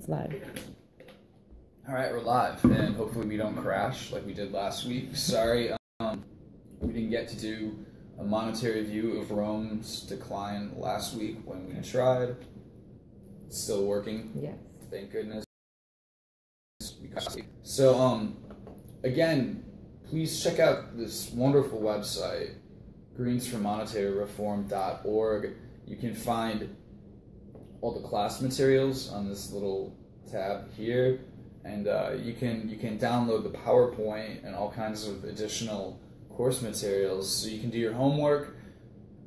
It's live. All right, we're live, and hopefully we don't crash like we did last week. Sorry, we didn't get to do a monetary view of Rome's decline last week when we tried. It's still working. Yes. Thank goodness. So, again, please check out this wonderful website, greensformonetaryreform.org. You can find all the class materials on this little tab here, and you can download the PowerPoint and all kinds of additional course materials, so you can do your homework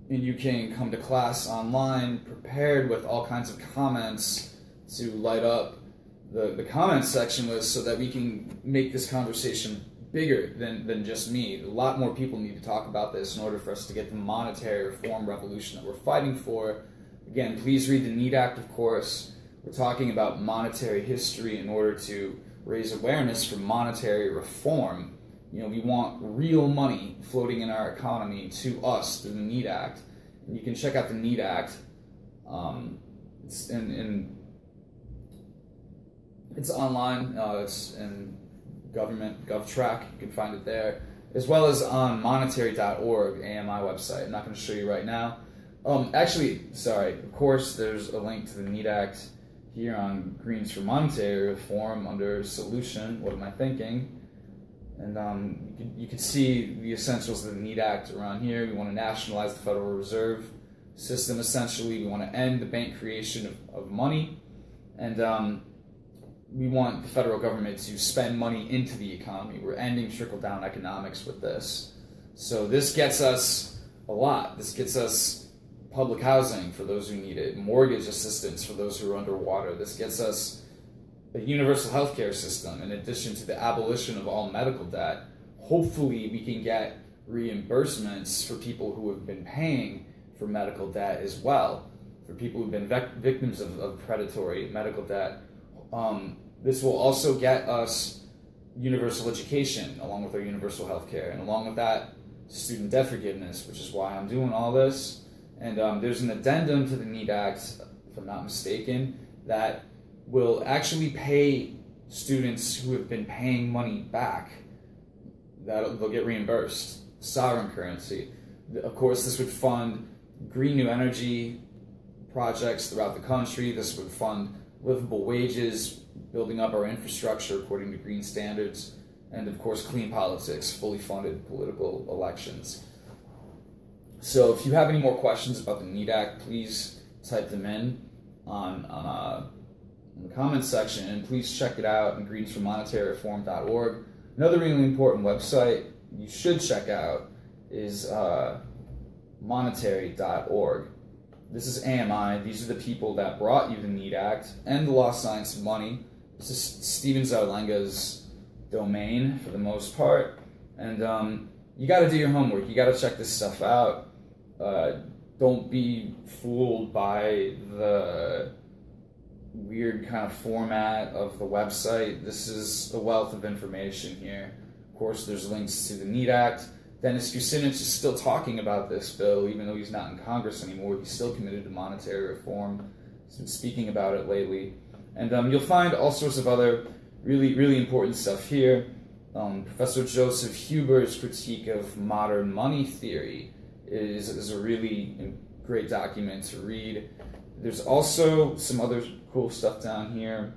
and you can come to class online prepared with all kinds of comments to light up the comments section with, so that we can make this conversation bigger than just me. A lot more people need to talk about this in order for us to get the monetary reform revolution that we're fighting for. Again, please read the NEET Act, of course. We're talking about monetary history in order to raise awareness for monetary reform. You know, we want real money floating in our economy to us through the NEET Act. And you can check out the NEET Act. It's online. It's in government GovTrack. You can find it there, as well as on monetary.org, AMI website. I'm not going to show you right now. Actually, sorry. Of course, there's a link to the NEET Act here on Greens for Monetary Reform under Solution. What am I thinking? And you can see the essentials of the NEET Act around here. We want to nationalize the Federal Reserve System, essentially. We want to end the bank creation of money. And we want the federal government to spend money into the economy. We're ending trickle-down economics with this. So this gets us a lot. This gets us public housing for those who need it, mortgage assistance for those who are underwater. This gets us a universal healthcare system, in addition to the abolition of all medical debt. Hopefully we can get reimbursements for people who have been paying for medical debt as well, for people who've been victims of predatory medical debt. This will also get us universal education, along with our universal healthcare, and along with that, student debt forgiveness, which is why I'm doing all this. And there's an addendum to the NEET Act, if I'm not mistaken, that will actually pay students who have been paying money back. They'll get reimbursed. Sovereign currency. Of course, this would fund green new energy projects throughout the country. This would fund livable wages, building up our infrastructure according to green standards, and of course clean politics, fully funded political elections. So if you have any more questions about the NEET Act, please type them in on the comments section, and please check it out on greensformonetaryreform.org. Another really important website you should check out is monetary.org. This is AMI. These are the people that brought you the NEET Act and the Lost Science of Money. This is Stephen Zarlenga's domain for the most part. And you got to do your homework. You got to check this stuff out. Don't be fooled by the weird kind of format of the website. This is a wealth of information here. Of course, there's links to the NEET Act. Dennis Kucinich is still talking about this bill, even though he's not in Congress anymore. He's still committed to monetary reform. He's been speaking about it lately. And you'll find all sorts of other really, really important stuff here. Professor Joseph Huber's critique of modern money theory is a really great document to read. There's also some other cool stuff down here.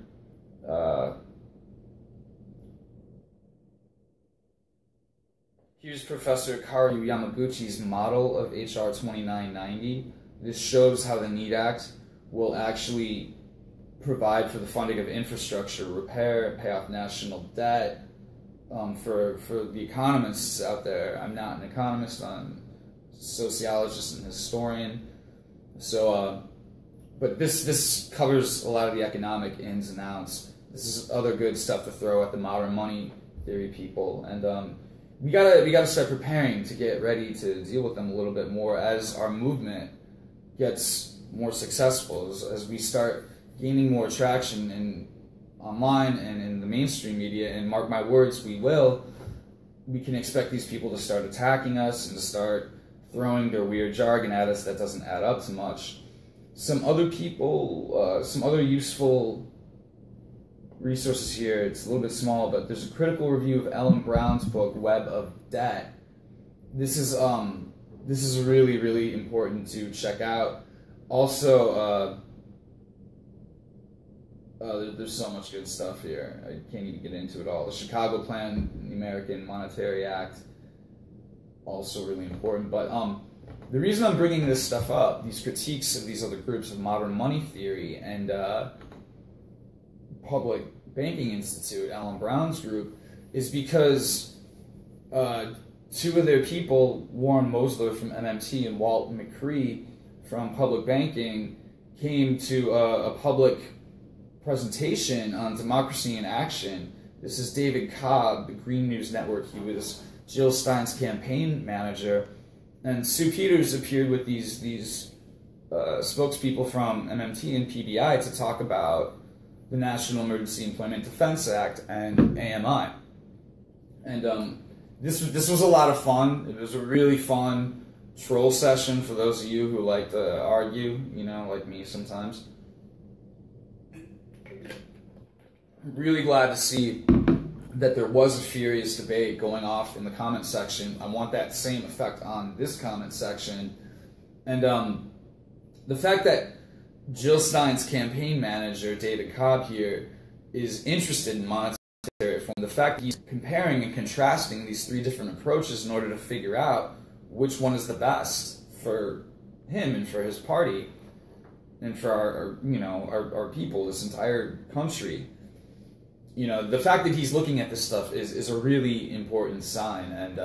Here's Professor Karu Yamaguchi's model of HR 2990. This shows how the NEET Act will actually provide for the funding of infrastructure, repair, pay off national debt. For the economists out there, I'm not an economist, I'm a sociologist and historian. So, but this covers a lot of the economic ins and outs. This is other good stuff to throw at the modern money theory people, and we gotta start preparing to get ready to deal with them a little bit more as our movement gets more successful, as we start gaining more traction online and in the mainstream media. And mark my words, we can expect these people to start attacking us and to start throwing their weird jargon at us that doesn't add up to much. Some other people, some other useful resources here. It's a little bit small, but there's a critical review of Ellen Brown's book, Web of Debt. This is really, really important to check out. Also, there's so much good stuff here. I can't even get into it all. The Chicago Plan, the American Monetary Act, also really important. But the reason I'm bringing this stuff up, these critiques of these other groups of modern money theory and Public Banking Institute, Alan Brown's group, is because two of their people, Warren Mosler from MMT and Walt McCree from Public Banking, came to a public presentation on Democracy in Action. This is David Cobb, the Green News Network. He was Jill Stein's campaign manager. And Sue Peters appeared with these spokespeople from MMT and PBI to talk about the National Emergency Employment Defense Act and AMI. And this was a lot of fun. It was a really fun troll session for those of you who like to argue, like me sometimes. I'm really glad to see that there was a furious debate going off in the comment section. I want that same effect on this comment section. And the fact that Jill Stein's campaign manager, David Cobb here, is interested in monetary reform, the fact that he's comparing and contrasting these three different approaches in order to figure out which one is the best for him and for his party and for our people, this entire country. The fact that he's looking at this stuff is a really important sign, and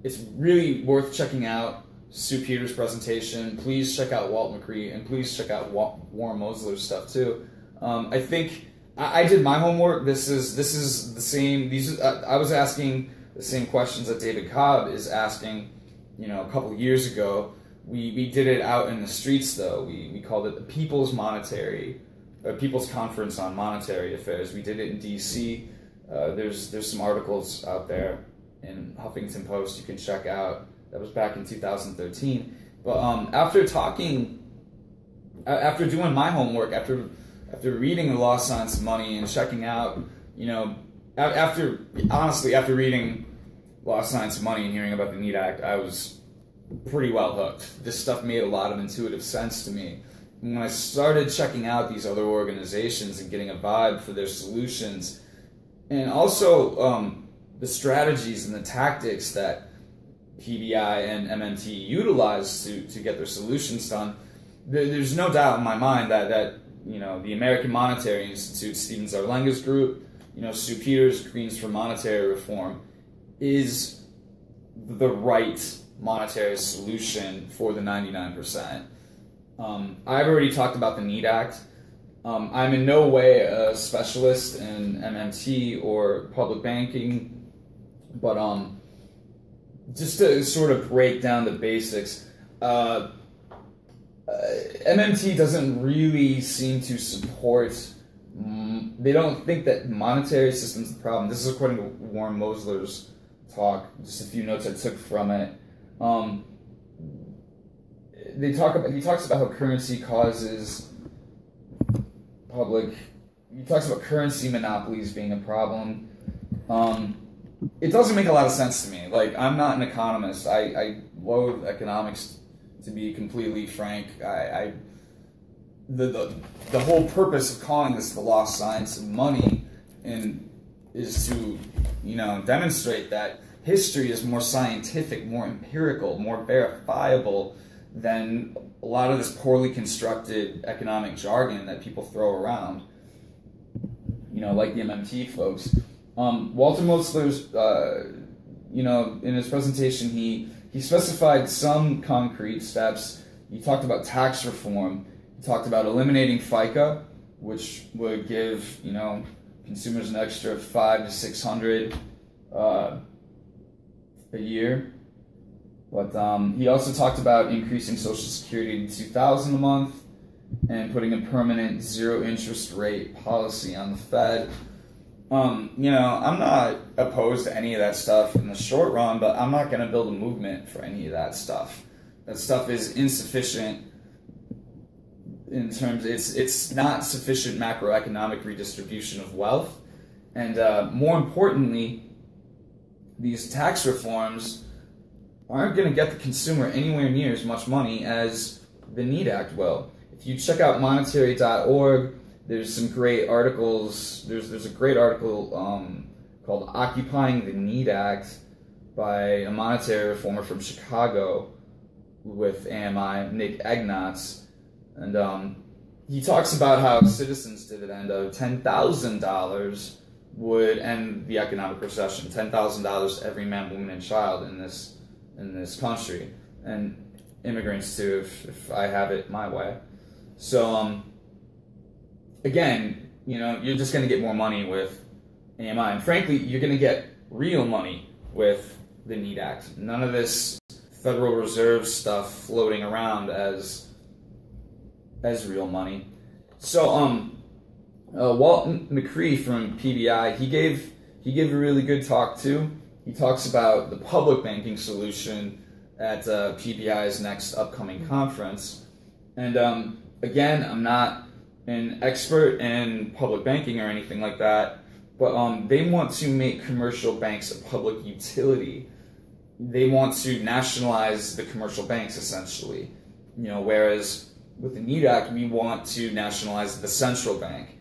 it's really worth checking out Sue Peters' presentation. Please check out Walt McCree, and please check out Warren Mosler's stuff too. I think I did my homework. This is the same. I was asking the same questions that David Cobb is asking. A couple of years ago, we did it out in the streets though. We called it the People's Conference on Monetary Affairs. We did it in D.C. There's some articles out there in Huffington Post you can check out. That was back in 2013. But after doing my homework, after reading The Lost Science of Money and checking out, after reading Lost Science of Money and hearing about the NEAT Act, I was pretty well hooked. This stuff made a lot of intuitive sense to me. When I started checking out these other organizations and getting a vibe for their solutions, and also the strategies and the tactics that PBI and MMT utilize to get their solutions done, there's no doubt in my mind that the American Monetary Institute, Stephen Zarlenga's group, Sue Peters, Greens for Monetary Reform, is the right monetary solution for the 99%. I've already talked about the NEAT Act. I'm in no way a specialist in MMT or public banking, but just to sort of break down the basics, MMT doesn't really seem to support, they don't think that monetary system's the problem. This is according to Warren Mosler's talk, just a few notes I took from it. He talks about how currency causes he talks about currency monopolies being a problem. It doesn't make a lot of sense to me. Like, I'm not an economist. I loathe economics, to be completely frank. The whole purpose of calling this the lost science of money is to, demonstrate that history is more scientific, more empirical, more verifiable than a lot of this poorly constructed economic jargon that people throw around, like the MMT folks. Walter Mosler's, in his presentation, he specified some concrete steps. He talked about tax reform. He talked about eliminating FICA, which would give, consumers an extra $500 to $600 a year. But he also talked about increasing Social Security to $2,000 a month and putting a permanent zero interest rate policy on the Fed. I'm not opposed to any of that stuff in the short run, but I'm not going to build a movement for any of that stuff. That stuff is insufficient. in terms, it's not sufficient macroeconomic redistribution of wealth, and more importantly, these tax reforms aren't going to get the consumer anywhere near as much money as the NEAT Act will. If you check out monetary.org, there's some great articles. There's a great article called "Occupying the NEAT Act" by a monetary reformer from Chicago with AMI, Nick Egnatz, and he talks about how a citizen's dividend of $10,000 would end the economic recession. $10,000 to every man, woman, and child in this country, and immigrants too, if I have it my way. So again, you're just going to get more money with AMI, and frankly, you're going to get real money with the NEAT Act. None of this Federal Reserve stuff floating around as real money. So Walt McCree from PBI, he gave a really good talk too. He talks about the public banking solution at PBI's next upcoming conference. And again, I'm not an expert in public banking or anything like that, but they want to make commercial banks a public utility. They want to nationalize the commercial banks, essentially. Whereas with the NEAT Act, we want to nationalize the central bank.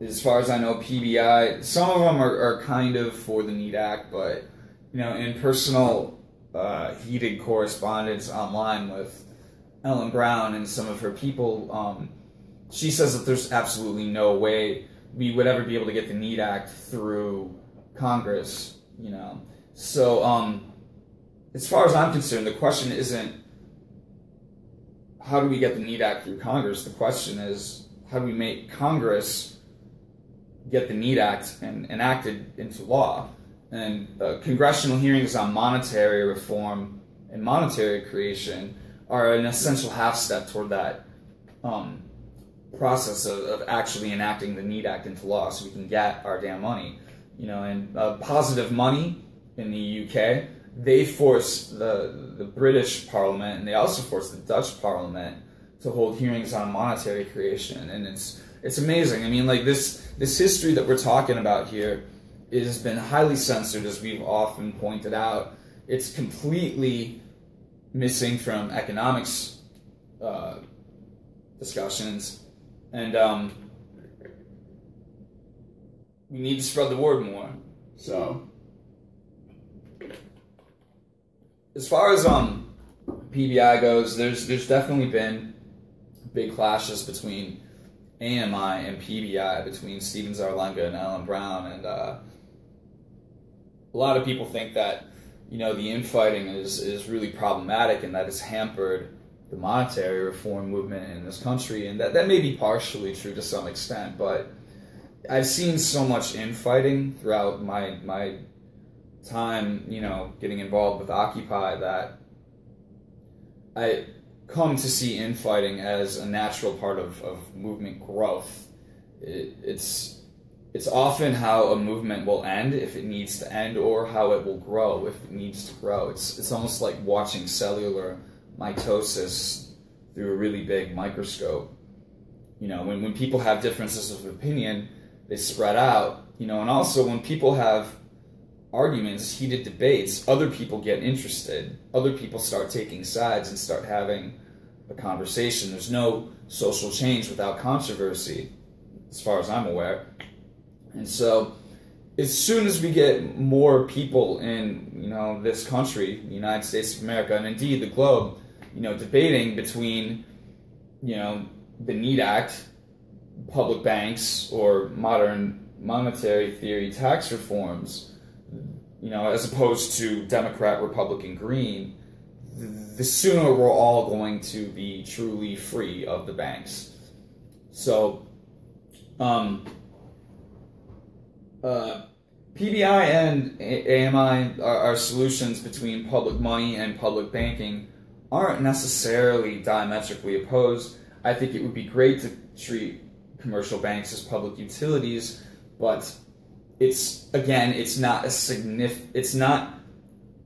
As far as I know, PBI, some of them are kind of for the NEAT Act, but in personal heated correspondence online with Ellen Brown and some of her people, she says that there's absolutely no way we would ever be able to get the NEAT Act through Congress. So as far as I'm concerned, the question isn't how do we get the NEAT Act through Congress. The question is how do we make Congress get the NEAT Act and enacted into law. And congressional hearings on monetary reform and monetary creation are an essential half step toward that process of actually enacting the NEAT Act into law so we can get our damn money. And positive money in the UK, they force the British Parliament, and they also force the Dutch Parliament to hold hearings on monetary creation. And it's amazing. I mean, like this history that we're talking about here has been highly censored, as we've often pointed out. It's completely missing from economics discussions, and we need to spread the word more. So, as far as PBI goes, there's definitely been big clashes between AMI and PBI, between Stephen Zarlenga and Ellen Brown, and a lot of people think that the infighting is really problematic and that it's hampered the monetary reform movement in this country, and that may be partially true to some extent, but I've seen so much infighting throughout my time, getting involved with Occupy, that I come to see infighting as a natural part of movement growth. It's often how a movement will end if it needs to end, or how it will grow if it needs to grow. It's almost like watching cellular mitosis through a really big microscope. When people have differences of opinion, they spread out, and also when people have arguments, heated debates, other people get interested. Other people start taking sides and start having a conversation. There's no social change without controversy, as far as I'm aware. And so, as soon as we get more people in, this country, the United States of America, and indeed the globe, debating between, the NEAT Act, public banks, or modern monetary theory tax reforms, as opposed to Democrat, Republican, Green, the sooner we're all going to be truly free of the banks. So, PBI and AMI are solutions between public money and public banking aren't necessarily diametrically opposed. I think it would be great to treat commercial banks as public utilities, but it's not a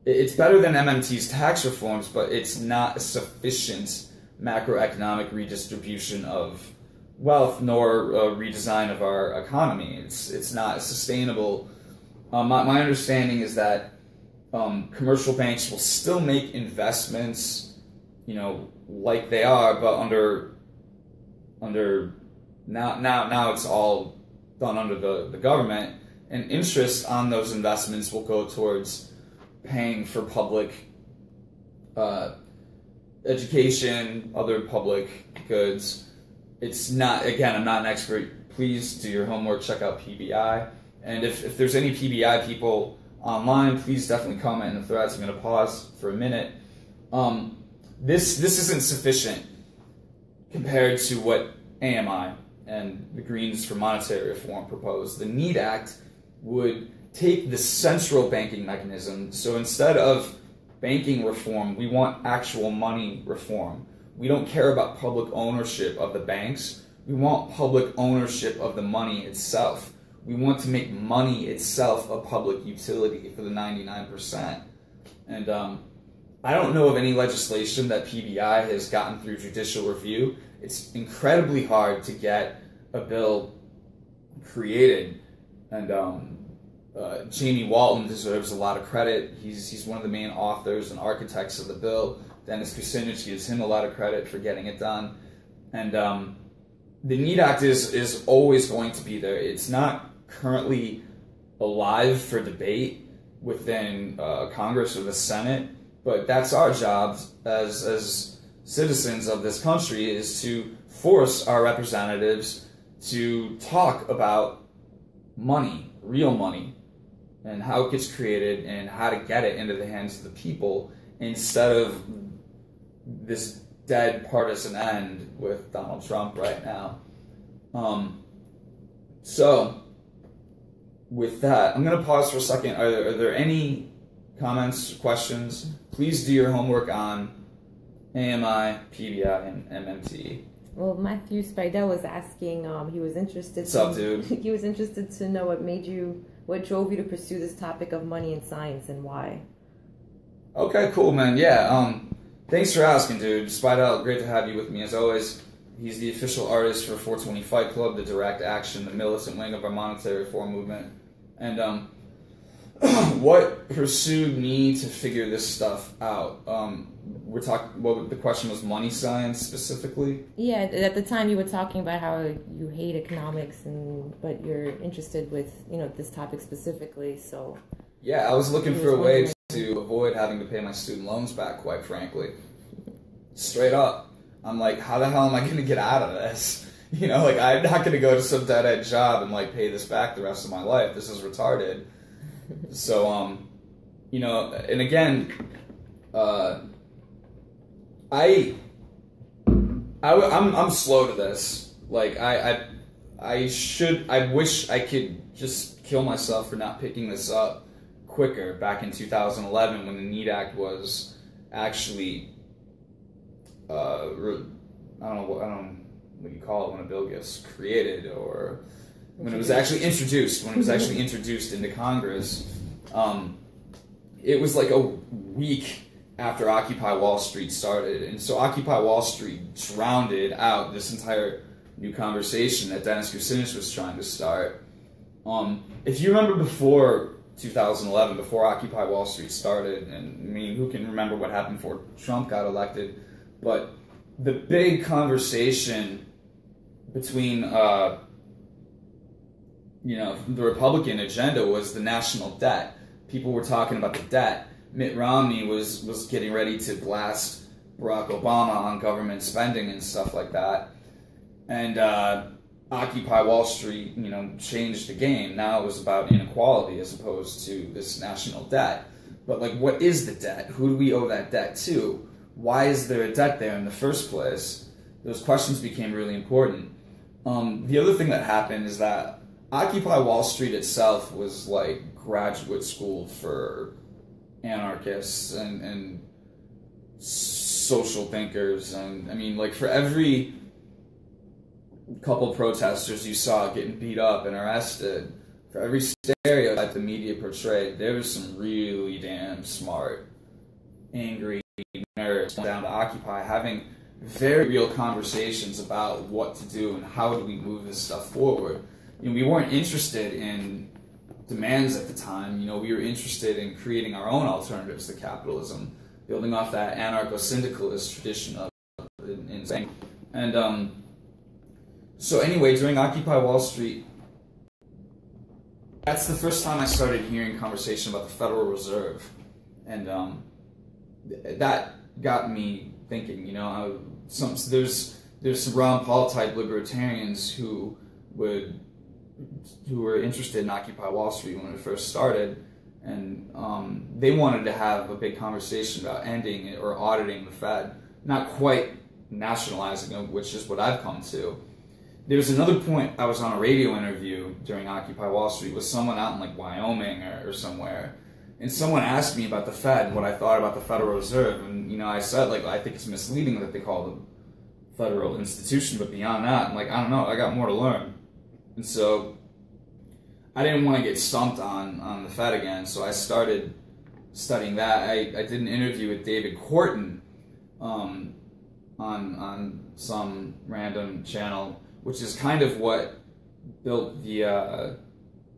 it's better than MMT's tax reforms, but it's not a sufficient macroeconomic redistribution of wealth nor a redesign of our economy. It's not sustainable. My understanding is that commercial banks will still make investments, like they are, but under now it's all done under the government, and interest on those investments will go towards paying for public education, other public goods. It's not, again, I'm not an expert. Please do your homework, check out PBI. And if there's any PBI people online, please definitely comment in the threads. I'm going to pause for a minute. This isn't sufficient compared to what AMI and the Greens for Monetary Reform proposed. The NEED Act would take the central banking mechanism. So instead of banking reform, we want actual money reform. We don't care about public ownership of the banks. We want public ownership of the money itself. We want to make money itself a public utility for the 99%. And I don't know of any legislation that PBI has gotten through judicial review. It's incredibly hard to get a bill created. And Jamie Walton deserves a lot of credit. He's one of the main authors and architects of the bill. Dennis Kucinich gives him a lot of credit for getting it done. And the NEED Act is always going to be there. It's not currently alive for debate within Congress or the Senate, but that's our job as citizens of this country, is to force our representatives to talk about money, real money, and how it gets created and how to get it into the hands of the people, instead of this dead partisan end with Donald Trump right now. So with that, I'm going to pause for a second. Are there any comments, questions? Please do your homework on AMI, PBI, and MMT. Well, Matthew Spidell was asking, he was interested. What's up, dude? He was interested to know what drove you to pursue this topic of money and science, and why. Okay, cool, man. Yeah, thanks for asking, dude. Spidell, great to have you with me as always. He's the official artist for 420 Fight Club, the direct action, the militant wing of our monetary reform movement. And what pursued me to figure this stuff out? The question was money science specifically? Yeah, at the time you were talking about how you hate economics, but you're interested with, this topic specifically, so... Yeah, I was looking for a way to avoid having to pay my student loans back, quite frankly. Straight up. I'm like, how the hell am I going to get out of this? I'm not going to go to some dead-end job and, pay this back the rest of my life. This is retarded. So, and again, I'm slow to this. I wish I could just kill myself for not picking this up quicker back in 2011 when the NEED Act was actually, I don't know what you call it when a bill gets created, or when it was actually introduced, into Congress. It was like a week after Occupy Wall Street started, and so Occupy Wall Street drowned out this entire new conversation that Dennis Kucinich was trying to start. If you remember before 2011, before Occupy Wall Street started, and who can remember what happened before Trump got elected, but the big conversation between the Republican agenda was the national debt. People were talking about the debt. Mitt Romney was getting ready to blast Barack Obama on government spending and stuff like that. And Occupy Wall Street, changed the game. Now it was about inequality as opposed to this national debt. But what is the debt? Who do we owe that debt to? Why is there a debt there in the first place? Those questions became really important. The other thing that happened is that Occupy Wall Street itself was like graduate school for anarchists and social thinkers. And for every couple protesters you saw getting beat up and arrested, for every stereotype the media portrayed, there was some really damn smart, angry nerds down to Occupy, having very real conversations about what to do and how do we move this stuff forward. We weren't interested in demands at the time. We were interested in creating our own alternatives to capitalism, building off that anarcho-syndicalist tradition of insane. And so anyway, during Occupy Wall Street, that's the first time I started hearing conversation about the Federal Reserve, and that got me thinking. There's some Ron Paul type libertarians who were interested in Occupy Wall Street when it first started, and they wanted to have a big conversation about ending it or auditing the Fed, not quite nationalizing it, which is what I've come to. There's another point. I was on a radio interview during Occupy Wall Street with someone out in like Wyoming or somewhere, and someone asked me about the Fed and what I thought about the Federal Reserve, and I said, like, I think it's misleading that they call it a federal institution, but beyond that, I'm like, I don't know, I got more to learn. And so I didn't want to get stumped on the Fed again, so I started studying that. I did an interview with David Corton on some random channel, which is kind of what built the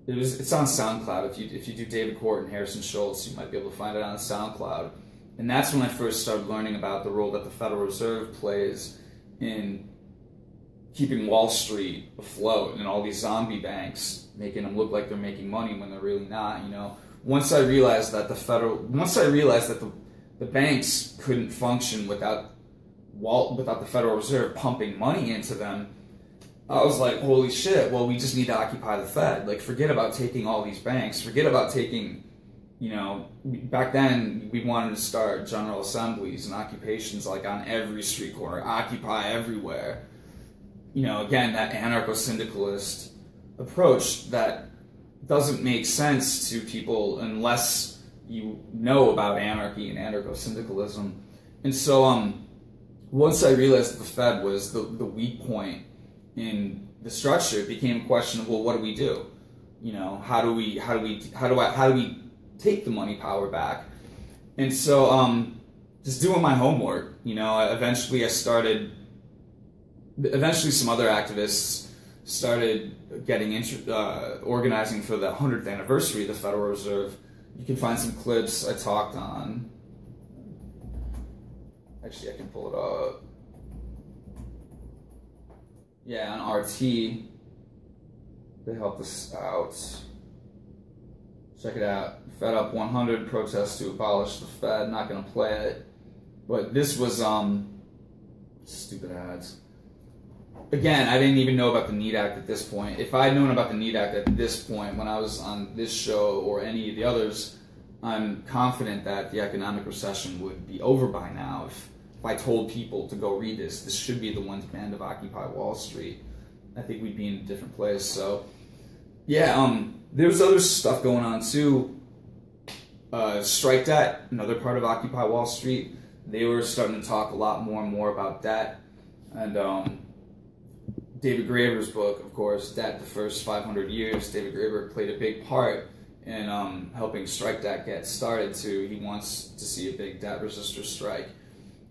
it's on SoundCloud. If you do David Corton, Harrison Schultz, you might be able to find it on SoundCloud. And that's when I first started learning about the role that the Federal Reserve plays in keeping Wall Street afloat and all these zombie banks, making them look like they're making money when they're really not. Once I realized that the banks couldn't function without the Federal Reserve pumping money into them, I was like, holy shit, well, we just need to occupy the Fed. Like, forget about taking all these banks. Forget about taking, back then, we wanted to start General Assemblies and occupations, like, on every street corner, occupy everywhere. Again, that anarcho-syndicalist approach that doesn't make sense to people unless you know about anarchy and anarcho-syndicalism. And so, once I realized that the Fed was the weak point in the structure, it became a question of, well, what do we do? How do we take the money power back? And so, just doing my homework, eventually some other activists started getting organizing for the 100th anniversary of the Federal Reserve. You can find some clips I talked on. Actually, I can pull it up. Yeah, on RT, they helped us out. Check it out. Fed Up 100 protests to abolish the Fed. Not gonna play it, but this was stupid ads. Again, I didn't even know about the NEET Act at this point. If I'd known about the NEET Act at this point, when I was on this show or any of the others, I'm confident that the economic recession would be over by now. If I told people to go read this should be the one to end of Occupy Wall Street, I think we'd be in a different place. So, yeah, there's other stuff going on too. Strike debt, another part of Occupy Wall Street. They were starting to talk a lot more and more about debt. And David Graeber's book, of course, Debt, the First 500 Years, David Graeber played a big part in helping strike debt get started too. He wants to see a big debt resistor strike.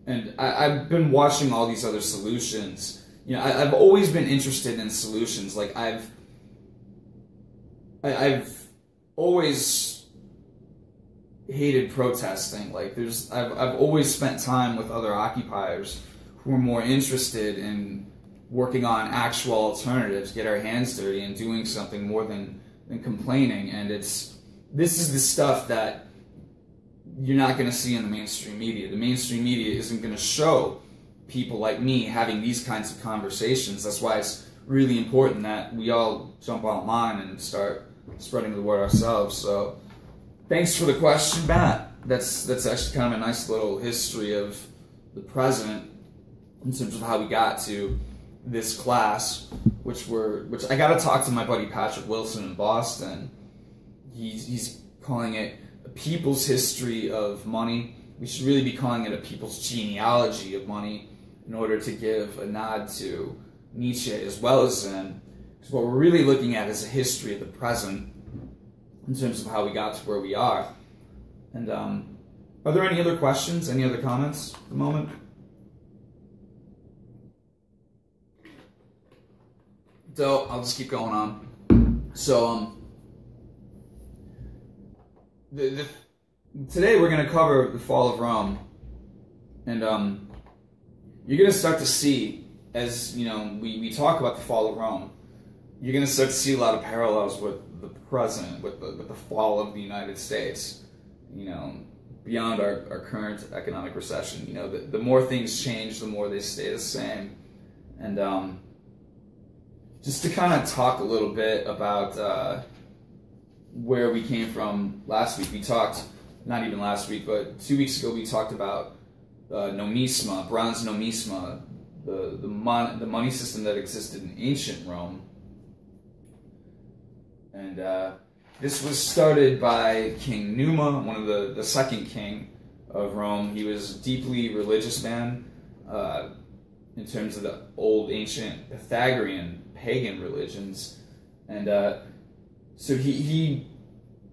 And I've been watching all these other solutions. I've always been interested in solutions. Like, I've always hated protesting. Like, I've always spent time with other occupiers who are more interested in working on actual alternatives, get our hands dirty, and doing something more than complaining. And this is the stuff that you're not going to see in the mainstream media. The mainstream media isn't going to show people like me having these kinds of conversations. That's why it's really important that we all jump online and start spreading the word ourselves. So, thanks for the question, Matt. That's actually kind of a nice little history of the present in terms of how we got to this class, which I got to talk to my buddy Patrick Wilson in Boston. He's calling it a people's history of money. We should really be calling it a people's genealogy of money in order to give a nod to Nietzsche as well as Zen. Because what we're really looking at is a history of the present in terms of how we got to where we are. And are there any other questions, any other comments at the moment? So I'll just keep going on. So today we're going to cover the fall of Rome, and you're going to start to see, as you know, we talk about the fall of Rome, you're going to start to see a lot of parallels with the present, with the fall of the United States. You know, beyond our current economic recession. You know, the more things change, the more they stay the same. And just to kind of talk a little bit about where we came from last week, we talked, not even last week, but 2 weeks ago, we talked about nomisma, bronze nomisma, the money system that existed in ancient Rome. And this was started by King Numa, one of the second king of Rome. He was a deeply religious man in terms of the old ancient Pythagorean pagan religions. And so he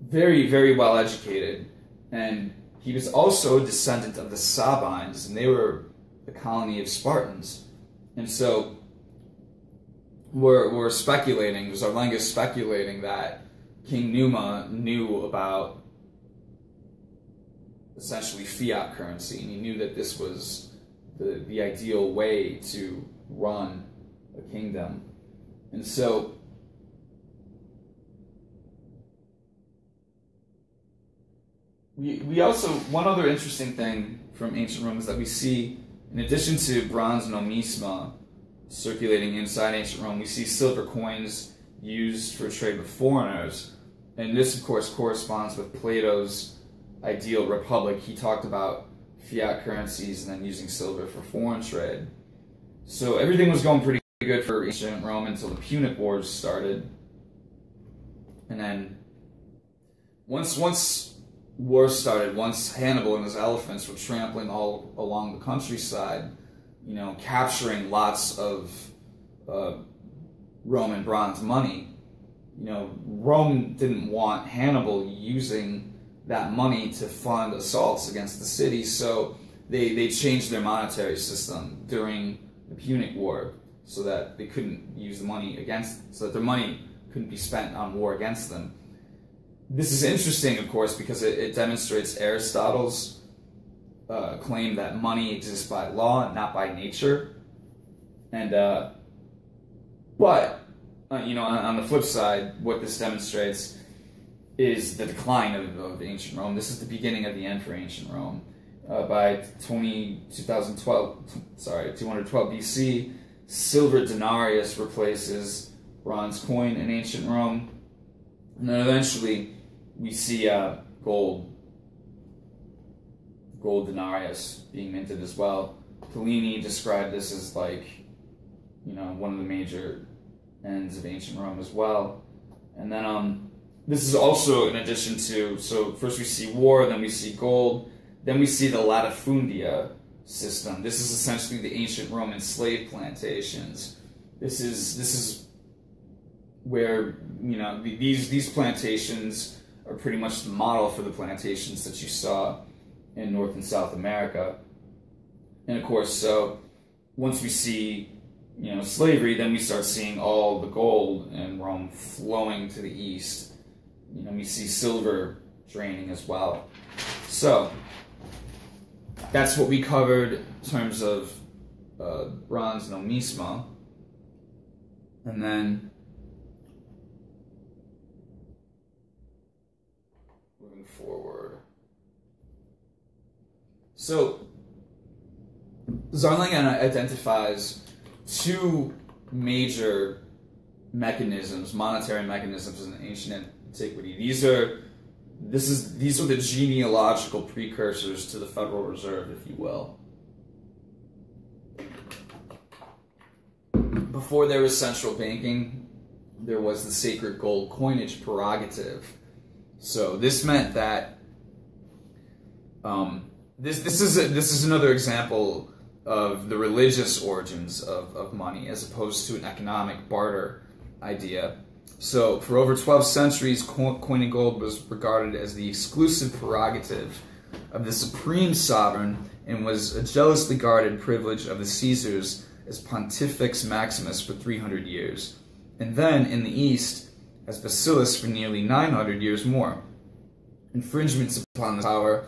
very, very well educated. And he was also a descendant of the Sabines, and they were a colony of Spartans. And so we're speculating, Zarlenga is speculating that King Numa knew about essentially fiat currency, and he knew that this was the ideal way to run a kingdom. And so we also, one other interesting thing from ancient Rome is that we see, in addition to bronze nomisma circulating inside ancient Rome, we see silver coins used for trade with foreigners. And this, of course, corresponds with Plato's ideal republic. He talked about fiat currencies and then using silver for foreign trade. So everything was going pretty good for ancient Rome until the Punic Wars started. And then once wars started, once Hannibal and his elephants were trampling all along the countryside, you know, capturing lots of Roman bronze money, you know, Rome didn't want Hannibal using that money to fund assaults against the city, so they changed their monetary system during the Punic War so that they couldn't use the money so that their money couldn't be spent on war against them. This is interesting, of course, because it demonstrates Aristotle's claim that money exists by law and not by nature. And but you know, on the flip side, what this demonstrates is the decline of ancient Rome. This is the beginning of the end for ancient Rome. By 212 BC, silver denarius replaces bronze coin in ancient Rome. And then eventually we see gold denarius being minted as well. Pliny described this as, like, you know, one of the major ends of ancient Rome as well. And then this is also in addition to, so first we see war, then we see gold, then we see the latifundia system. This is essentially the ancient Roman slave plantations. This is where, you know, these plantations are pretty much the model for the plantations that you saw in North and South America. And of course, so once we see, you know, slavery, then we start seeing all the gold in Rome flowing to the east. You know, we see silver draining as well. So that's what we covered in terms of bronze nomisma. And then moving forward. So Zarlenga identifies two major mechanisms, monetary mechanisms in ancient antiquity. These are the genealogical precursors to the Federal Reserve, if you will. Before there was central banking, there was the sacred gold coinage prerogative. So this meant that this is another example of the religious origins of money as opposed to an economic barter idea. So for over 12 centuries, coining gold was regarded as the exclusive prerogative of the supreme sovereign and was a jealously guarded privilege of the Caesars as Pontifex Maximus for 300 years. and then in the East as basilis for nearly 900 years more. Infringements upon the power,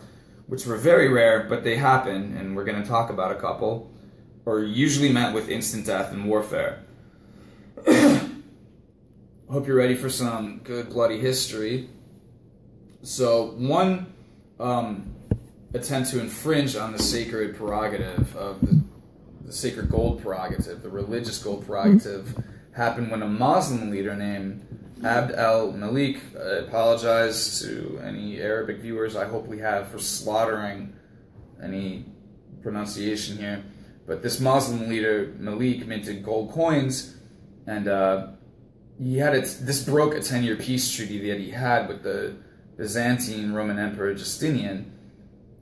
which were very rare, but they happen, and we're going to talk about a couple, are usually met with instant death and warfare. Hope you're ready for some good bloody history. So one attempt to infringe on the sacred prerogative of the sacred gold prerogative, the religious gold prerogative, happened when a Muslim leader named Abd al-Malik, I apologize to any Arabic viewers I hope we have for slaughtering any pronunciation here, but this Muslim leader, Malik, minted gold coins, and this broke a 10-year peace treaty that he had with the Byzantine Roman Emperor Justinian.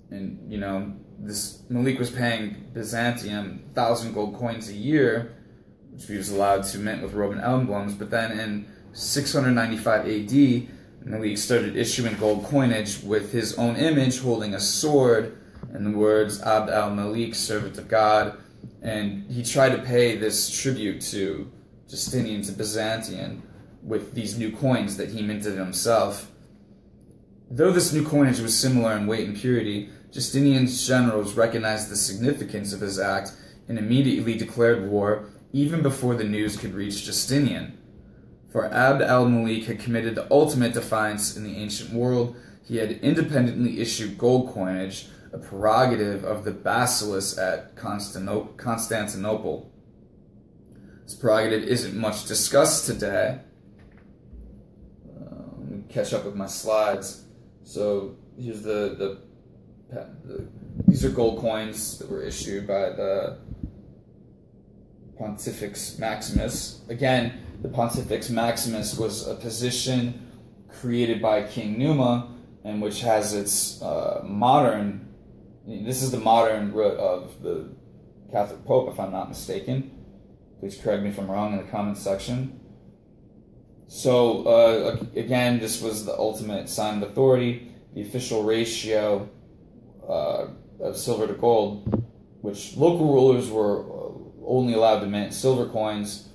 And, you know, this Malik was paying Byzantium 1,000 gold coins a year, which he was allowed to mint with Roman emblems, but then in 695 AD, Malik started issuing gold coinage with his own image holding a sword and the words Abd al-Malik, servant of God, and he tried to pay this tribute to Justinian, to Byzantium, with these new coins that he minted himself. Though this new coinage was similar in weight and purity, Justinian's generals recognized the significance of his act and immediately declared war even before the news could reach Justinian. For Abd al-Malik had committed the ultimate defiance in the ancient world. He had independently issued gold coinage, a prerogative of the basileus at Constantinople. This prerogative isn't much discussed today. Let me catch up with my slides. So here's these are gold coins that were issued by the Pontifex Maximus. Again, the Pontifex Maximus was a position created by King Numa, and which has its modern. This is the modern root of the Catholic Pope, if I'm not mistaken. Please correct me if I'm wrong in the comments section. So, again, this was the ultimate sign of authority, the official ratio of silver to gold, which local rulers were only allowed to mint silver coins.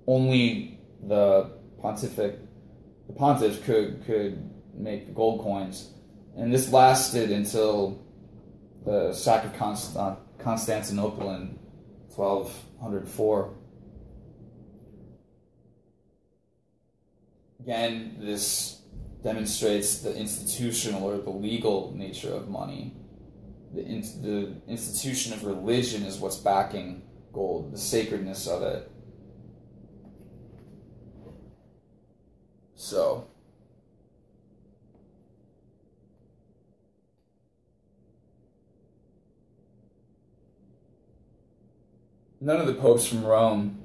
Only the pontiff could make the gold coins. And this lasted until the sack of Constantinople in 1204. Again, this demonstrates the institutional or the legal nature of money. The institution of religion is what's backing gold, the sacredness of it. So, none of the popes from Rome,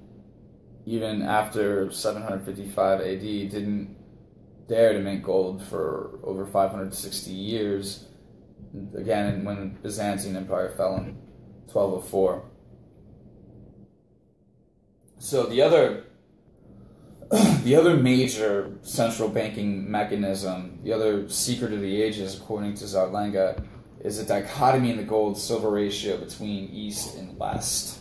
even after 755 AD, didn't dare to mint gold for over 560 years. Again, when the Byzantine Empire fell in 1204. So the other major central banking mechanism, the other secret of the ages, according to Zarlenga, is a dichotomy in the gold-silver ratio between East and West.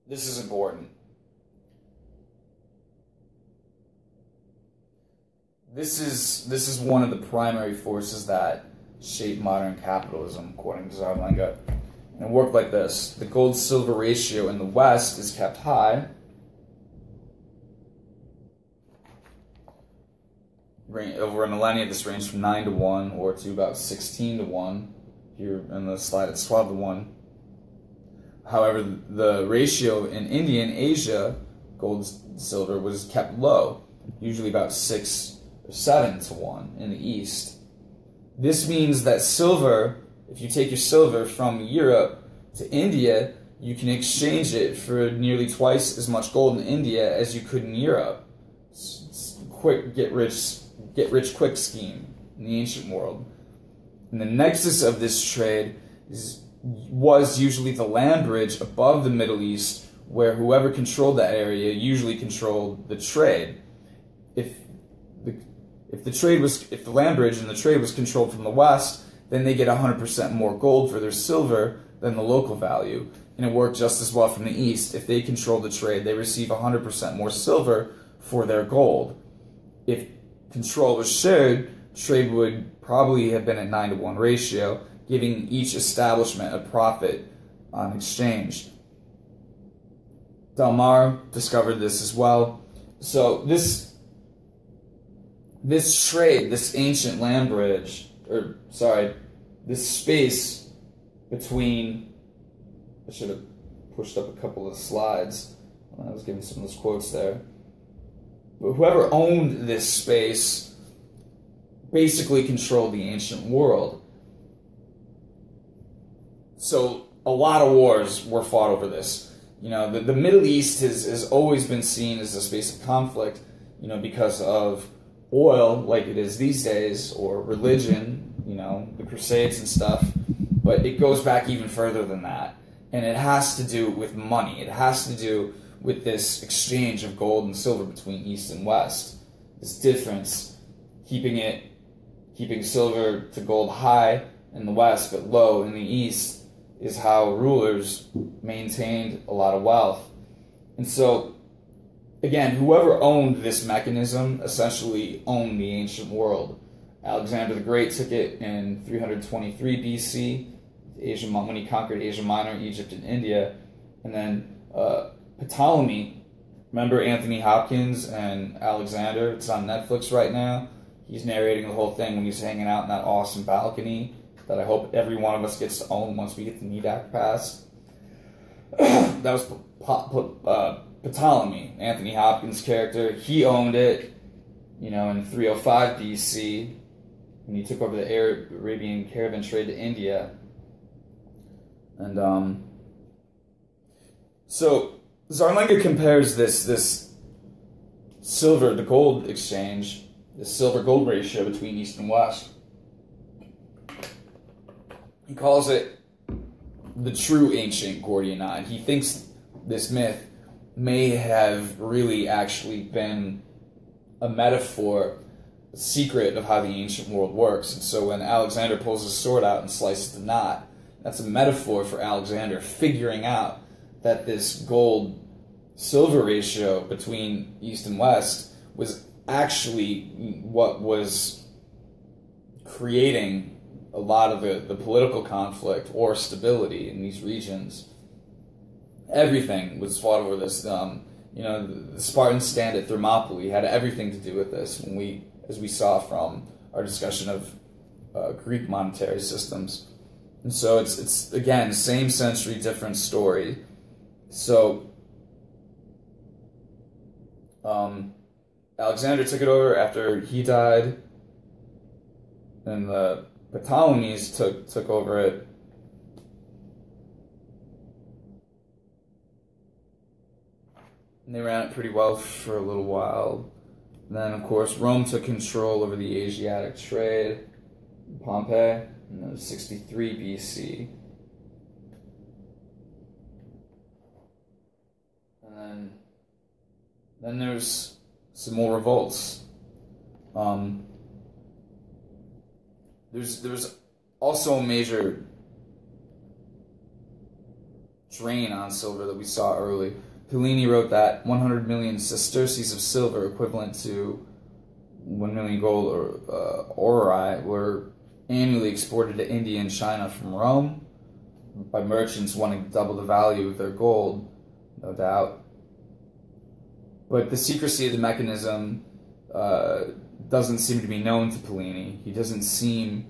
This is important. This is one of the primary forces that shape modern capitalism, according to Zarlenga. And it worked like this. The gold-silver ratio in the West is kept high. Over a millennia, this ranged from 9 to 1 or to about 16 to 1. Here in the slide, it's 12 to 1. However, the ratio in India and Asia, gold-silver, was kept low, usually about 6 or 7 to 1 in the East. This means that silver, if you take your silver from Europe to India, you can exchange it for nearly twice as much gold in India as you could in Europe. It's a quick get rich quick scheme in the ancient world. And the nexus of this trade was usually the land bridge above the Middle East, where whoever controlled that area usually controlled the trade. If the land bridge and the trade was controlled from the West, then they get 100% more gold for their silver than the local value. and it worked just as well from the East. If they control the trade, they receive 100% more silver for their gold. If control was shared, trade would probably have been a 9-to-1 ratio, giving each establishment a profit on exchange. Delmar discovered this as well. So this trade, this ancient land bridge, this space between, I should have pushed up a couple of slides when I was giving some of those quotes there. But whoever owned this space basically controlled the ancient world. So a lot of wars were fought over this. You know, the Middle East has always been seen as a space of conflict, you know, because of oil, like it is these days, or religion, you know, the Crusades and stuff. But it goes back even further than that. And it has to do with money. It has to do with this exchange of gold and silver between East and West. This difference, keeping silver to gold high in the West but low in the East, is how rulers maintained a lot of wealth. And so, again, whoever owned this mechanism essentially owned the ancient world. Alexander the Great took it in 323 BC, when he conquered Asia Minor, Egypt, and India. And then Ptolemy, remember Anthony Hopkins and Alexander? It's on Netflix right now. He's narrating the whole thing when he's hanging out in that awesome balcony that I hope every one of us gets to own once we get the NEET Act passed. That was Ptolemy, Anthony Hopkins' character. He owned it, you know, in 305 BC when he took over the Arabian caravan trade to India. And so Zarlenga compares this silver to gold exchange, this silver-gold ratio between East and West. He calls it the true ancient Gordianide. He thinks this myth may have really actually been a metaphor, a secret of how the ancient world works. And so when Alexander pulls his sword out and slices the knot, that's a metaphor for Alexander figuring out that this gold-silver ratio between East and West was actually what was creating a lot of the political conflict or stability in these regions. Everything was fought over this. You know, the Spartan stand at Thermopylae had everything to do with this, as we saw from our discussion of Greek monetary systems. And so it's again, same century, different story. So Alexander took it over after he died, and the Ptolemies took over it. And they ran it pretty well for a little while. And then, of course, Rome took control over the Asiatic trade. Pompey, in 63 BC. And then there's some more revolts. There's also a major drain on silver that we saw early. Pliny wrote that 100 million sesterces of silver, equivalent to 1 million gold or aurei, were annually exported to India and China from Rome by merchants wanting to double the value of their gold, no doubt. But the secrecy of the mechanism doesn't seem to be known to Pliny. He doesn't seem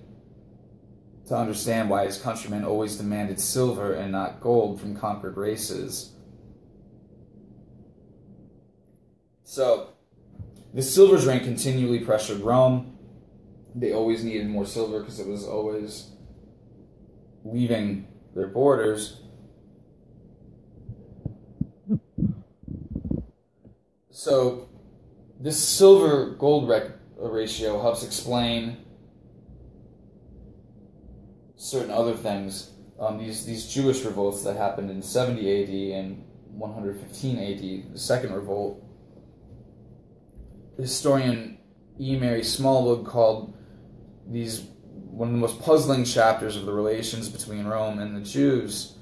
to understand why his countrymen always demanded silver and not gold from conquered races. So, the silver drain continually pressured Rome. They always needed more silver because it was always leaving their borders. So, this silver-gold ratio helps explain certain other things. These Jewish revolts that happened in 70 AD and 115 AD, the Second Revolt. The historian E. Mary Smallwood called these one of the most puzzling chapters of the relations between Rome and the Jews.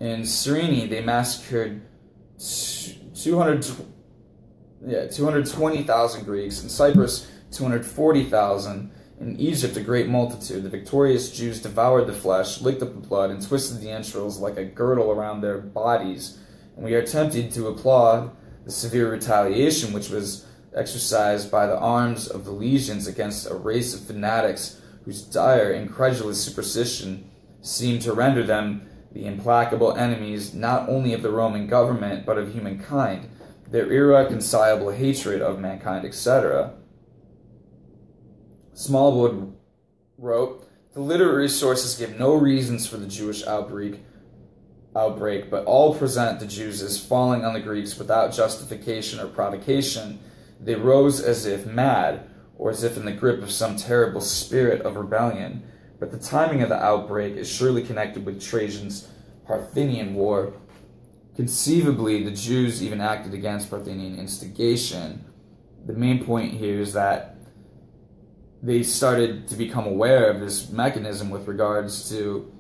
In Cyrene, they massacred 220,000 Greeks. In Cyprus, 240,000. In Egypt, a great multitude. The victorious Jews devoured the flesh, licked up the blood, and twisted the entrails like a girdle around their bodies. And we are tempted to applaud the severe retaliation which was exercised by the arms of the legions against a race of fanatics whose dire, incredulous superstition seemed to render them the implacable enemies not only of the Roman government but of humankind, their irreconcilable hatred of mankind, etc. Smallwood wrote, "The literary sources give no reasons for the Jewish outbreak, but all present the Jews as falling on the Greeks without justification or provocation. They rose as if mad, or as if in the grip of some terrible spirit of rebellion. But the timing of the outbreak is surely connected with Trajan's Parthenian War. Conceivably, the Jews even acted against Parthenian instigation." The main point here is that they started to become aware of this mechanism with regards to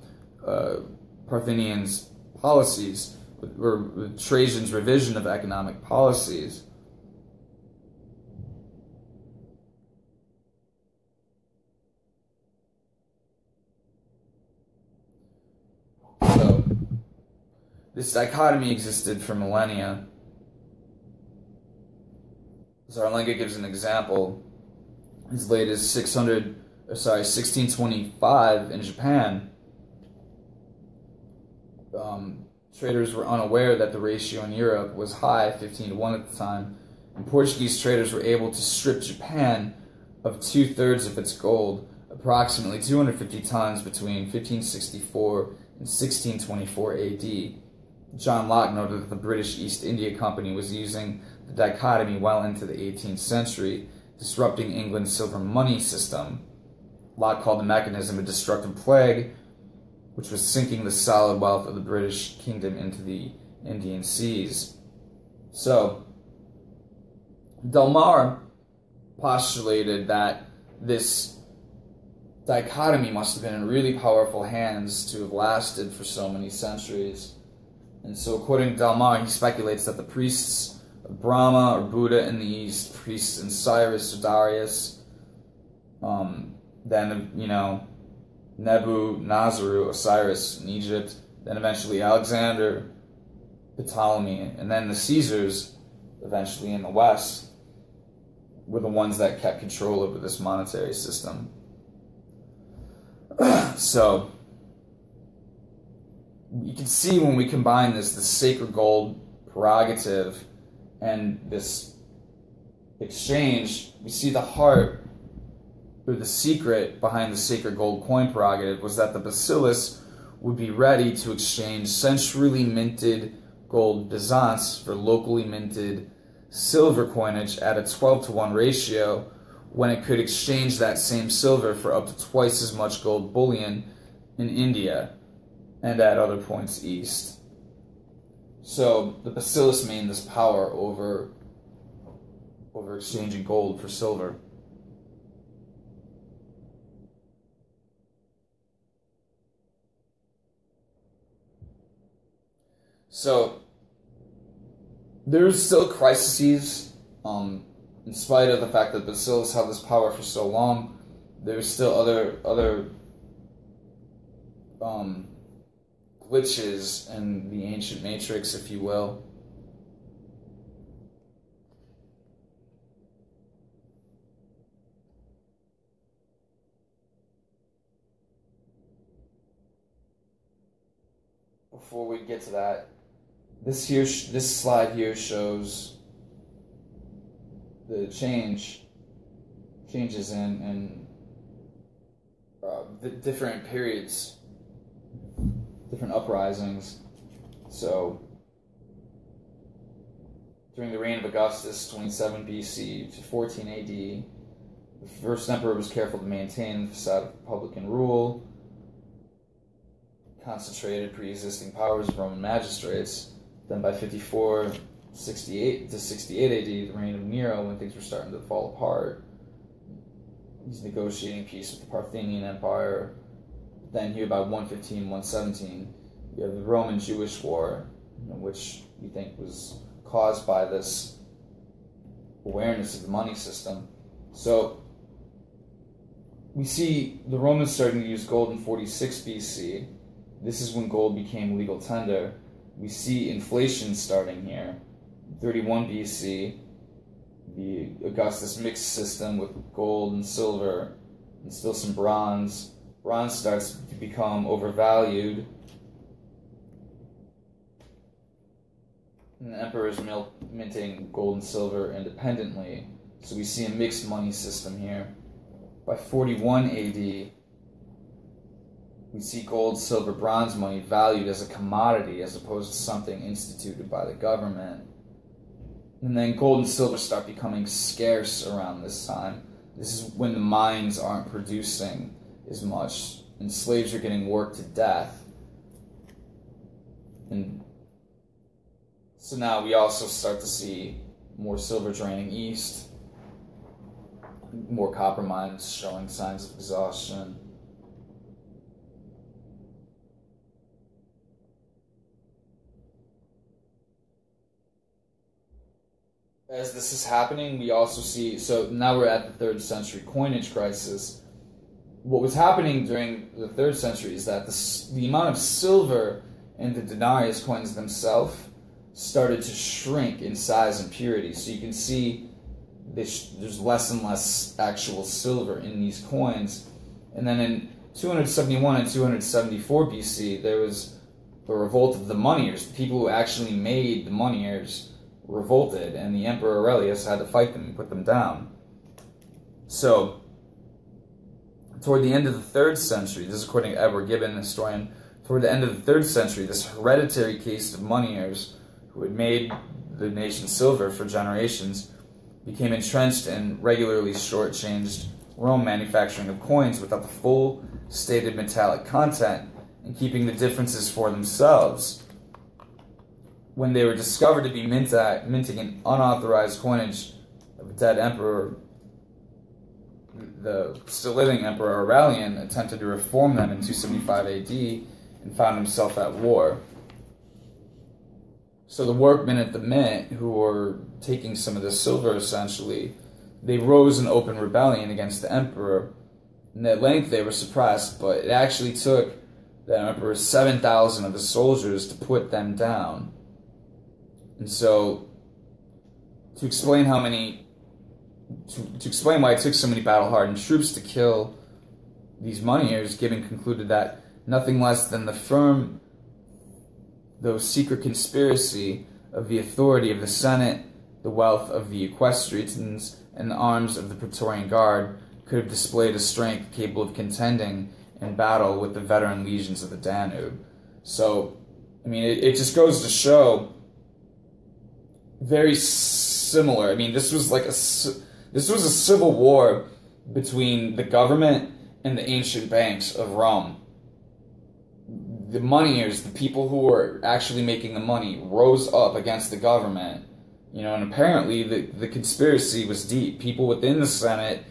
Parthenian's policies, or Trajan's revision of economic policies. So, this dichotomy existed for millennia. Zarlenga gives an example. As late as 1625 in Japan, traders were unaware that the ratio in Europe was high, 15-1 at the time, and Portuguese traders were able to strip Japan of 2/3 of its gold, approximately 250 tons, between 1564 and 1624 AD. John Locke noted that the British East India Company was using the dichotomy well into the 18th century, disrupting England's silver money system. Locke called the mechanism a destructive plague, which was sinking the solid wealth of the British kingdom into the Indian seas. So, Delmar postulated that this dichotomy must have been in really powerful hands to have lasted for so many centuries. And so, according to Delmar, he speculates that the priests of Brahma or Buddha in the East, priests in Cyrus or Darius, then, Nebu, Nazaru, Osiris in Egypt, then eventually Alexander, Ptolemy, and then the Caesars, eventually in the West, were the ones that kept control over this monetary system. So, you can see when we combine the sacred gold prerogative and this exchange, we see the heart, or the secret behind the sacred gold coin prerogative was that the bacillus would be ready to exchange centrally minted gold byzants for locally minted silver coinage at a 12-1 ratio, when it could exchange that same silver for up to twice as much gold bullion in India and at other points east. So the bacillus maintained this power over exchanging gold for silver. So there's still crises, in spite of the fact that bacillus held this power for so long. There's still other glitches in the ancient matrix, if you will. Before we get to that, this slide here shows the changes in the different periods, different uprisings. So, during the reign of Augustus, 27 BC to 14 AD, the first emperor was careful to maintain the facade of republican rule, concentrated pre-existing powers of Roman magistrates. Then by 68 AD, the reign of Nero, when things were starting to fall apart, he's negotiating peace with the Parthenian Empire. Then here by 115, 117, we you have the Roman-Jewish War, which we think was caused by this awareness of the money system. So we see the Romans starting to use gold in 46 BC. This is when gold became legal tender. We see inflation starting here. 31 BC, the Augustus mixed system with gold and silver and still some bronze. Bronze starts to become overvalued. And the emperor is minting gold and silver independently. So we see a mixed money system here. By 41 AD, we see gold, silver, bronze money valued as a commodity as opposed to something instituted by the government. And then gold and silver start becoming scarce around this time. This is when the mines aren't producing as much, and slaves are getting worked to death. And so now we also start to see more silver draining east, more copper mines showing signs of exhaustion. As this is happening, we also see, so now we're at the 3rd century coinage crisis. What was happening during the 3rd century is that the amount of silver in the denarius coins themselves started to shrink in size and purity. So you can see there's less and less actual silver in these coins. And then in 271 and 274 BC, there was a revolt of the moneyers. The people who actually made the moneyers revolted, and the Emperor Aurelius had to fight them and put them down. So, toward the end of the 3rd century, this is according to Edward Gibbon, historian, toward the end of the 3rd century, this hereditary caste of moneyers who had made the nation silver for generations became entrenched and regularly shortchanged Rome manufacturing of coins without the full stated metallic content and keeping the differences for themselves. When they were discovered to be minting an unauthorized coinage of a dead emperor, the still living Emperor Aurelian attempted to reform them in 275 AD and found himself at war. So the workmen at the mint, who were taking some of the silver essentially, they rose in open rebellion against the emperor, and at length they were suppressed, but it actually took the emperor 7,000 of his soldiers to put them down. And so, to explain why it took so many battle-hardened troops to kill these moneyers, Gibbon concluded that nothing less than the firm, though secret conspiracy of the authority of the Senate, the wealth of the equestrians, and the arms of the Praetorian Guard could have displayed a strength capable of contending in battle with the veteran legions of the Danube. So, I mean, it just goes to show very similar. I mean, this was a civil war between the government and the ancient banks of Rome. The moneyers, the people who were actually making the money, rose up against the government, and apparently the conspiracy was deep. People within the Senate,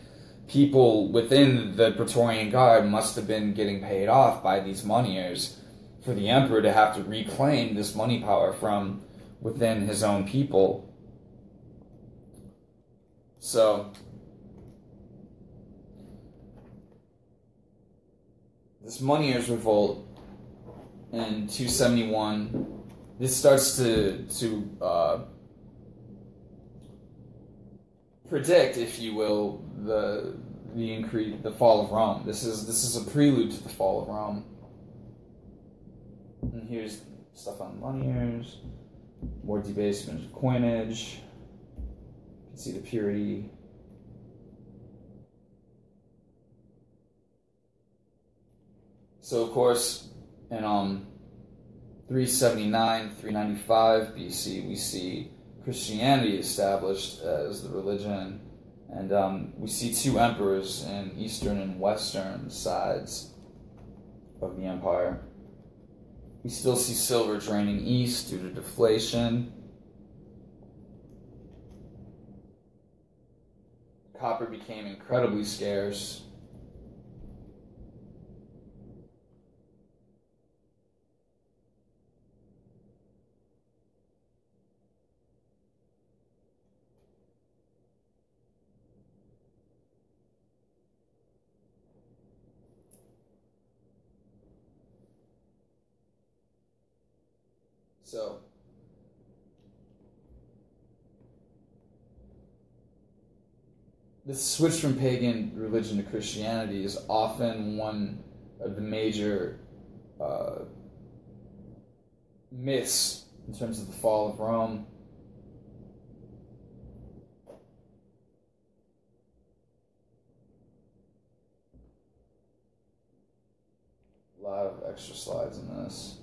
people within the Praetorian Guard must have been getting paid off by these moneyers for the emperor to have to reclaim this money power from within his own people. So, this moneyers revolt in 271, this starts to predict, if you will, the fall of Rome. This is a prelude to the fall of Rome. And here's stuff on moneyers, more debasement of coinage. You can see the purity. So of course, in 379, 395 BC, we see Christianity established as the religion, and we see two emperors in eastern and western sides of the empire. We still see silver draining east due to deflation. Copper became incredibly scarce. So, the switch from pagan religion to Christianity is often one of the major myths in terms of the fall of Rome. A lot of extra slides in this.